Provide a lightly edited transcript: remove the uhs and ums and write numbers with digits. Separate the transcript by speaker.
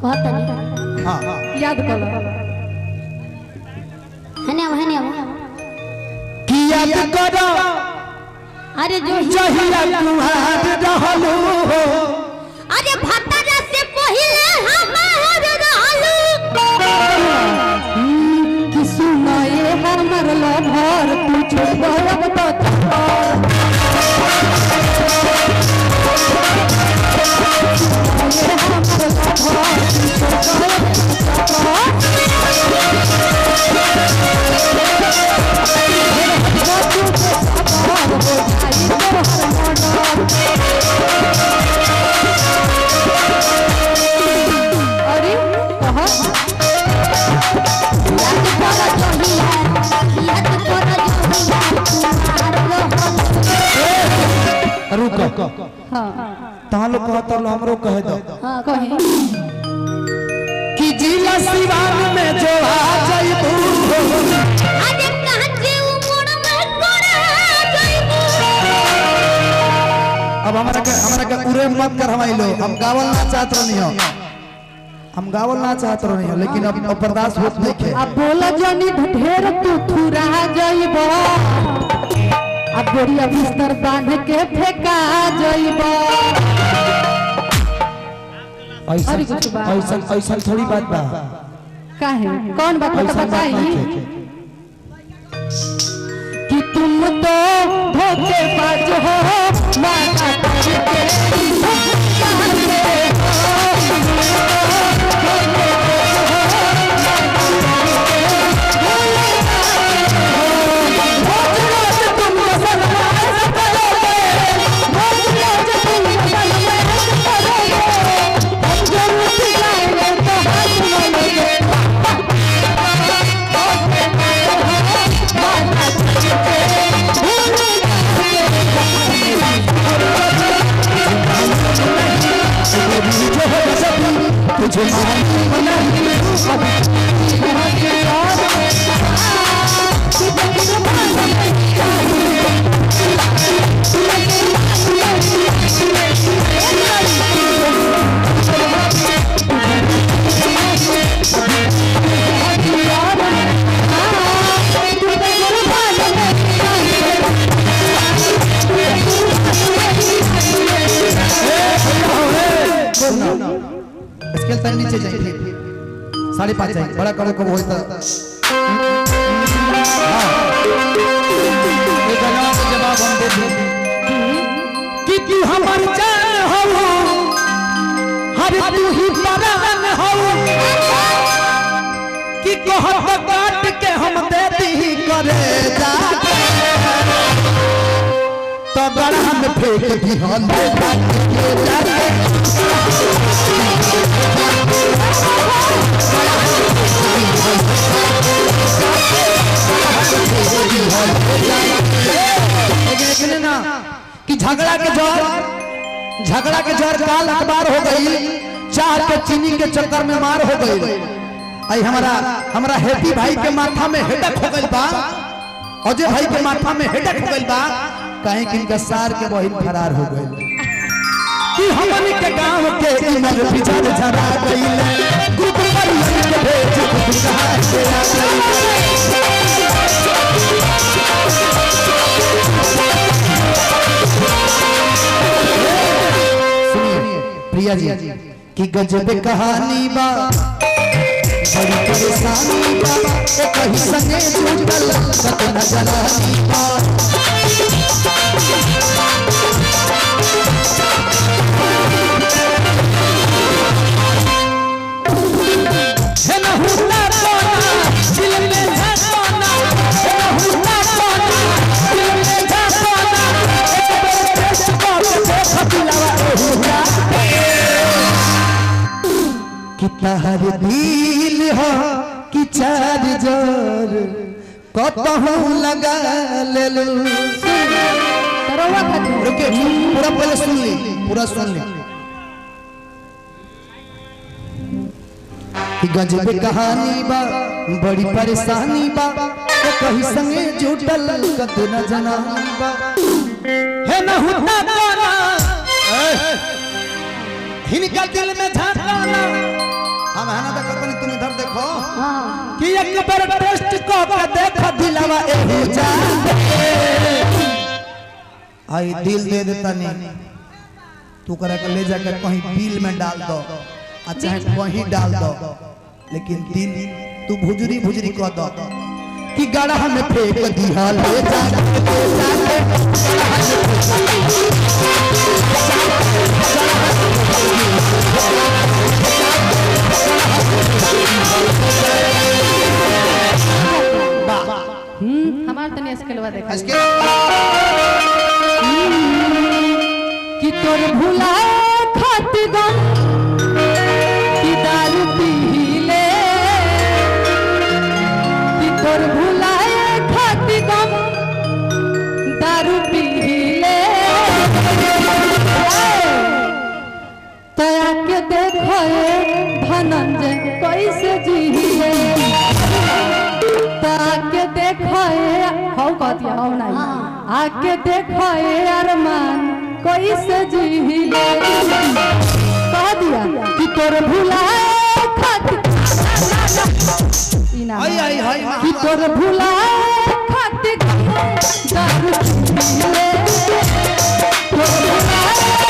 Speaker 1: कहता नहीं
Speaker 2: हां
Speaker 1: याद कर लो हने
Speaker 2: कि याद करो
Speaker 1: अरे जो
Speaker 2: जहिया तुम्हार रहलू हो
Speaker 1: अरे भतरा से पहिले हमार रहलू कि सुनाए हमर लभर तू छोड़ब तो
Speaker 2: रुको
Speaker 1: हां
Speaker 2: तहां लोग कहत हमरो कह दो
Speaker 1: हां कहे
Speaker 2: कि जिला सिवान में जो आ जाइबू
Speaker 1: अरे कहां जे उमड़ में कोड़ा जाइबू
Speaker 2: अब हमरा के पूरे मत कर हमाइलो हम गावल ना चाहत रहनी हो हम गावल ना चाहत रहनी हो लेकिन अब बर्दाश्त होत नहीं है
Speaker 1: अब बोला जानी ढेर तू थुरा जाइबो अब बोरिया बिस्तर बांध के फेंका जाइबो
Speaker 2: ऐसा थोड़ी बात बा
Speaker 1: काहे कौन बात
Speaker 2: ऐसा
Speaker 1: बताई
Speaker 2: बात
Speaker 1: कि तुम तो धोखेबाज हो वादा करके
Speaker 2: तुझे स्केल तक नीचे जाइए 5.5 जाइए बड़ा करो कब होता ये गाना का जवाब हम दे दें कि तू हमर जान हो हर तू ही परान हो कि कहत काट के हम दे दी करे जा तो गड़ा में फेंक दी हम दे जाके ना कि झगड़ा के जोर काल अखबार हो गई चाह के चीनी के चक्कर में मार हो गई आई हमारा हैप्पी भाई के माथा में हेडक हो गई बा अजय भाई के माथा में हेडक हो गई बा कहीं कि इनका सार के बहिन फरार हो गई कि हमन के गांव के इमर बिचार झरा गईले ग्रुप पर लग के भेज खुदा के आ सुनिए प्रिया जी कि गजब कहानी बा बड़ी परेशानी बा एक ही संगे जुटल कत नजरानी बा कितना हर दिल हो कि चार जोर कतहु लगा ले लो रुके पूरा पहले सुन ली पूरा सुन ली कि गजब कहानी बा बड़ी परेशानी बा कहीं संगे जुटल कत न जनानी बा है न हुता कोना हिनका दिल में झांकाना देखो
Speaker 1: हाँ
Speaker 2: कि एक बार टेस्ट को के देखो दिलवा एहू जान आई दिल दे देता नहीं तू करे के ले जाके कहीं बिल में डाल दो अच्छा कहीं डाल दो लेकिन दिल तू भुजरी भुजरी कह दो कि गड़ा में फेंक दिया ले जाके
Speaker 1: हमार तनी स्केलवा देखा
Speaker 2: इसके
Speaker 1: कि तोर भुलाए खातिर गम कि दारू पीले कि तोर भुलाए खातिर गम दारू पीले तया के देखो धनंजय कैसे जीले ताके देखो हौ कह दिया हौ नहीं आके देखो अरमान कैसे जीले कह दिया कि तोर भुलाए खातिर कि तोर भुलाए खातिर दारू पीले तोर भुलाए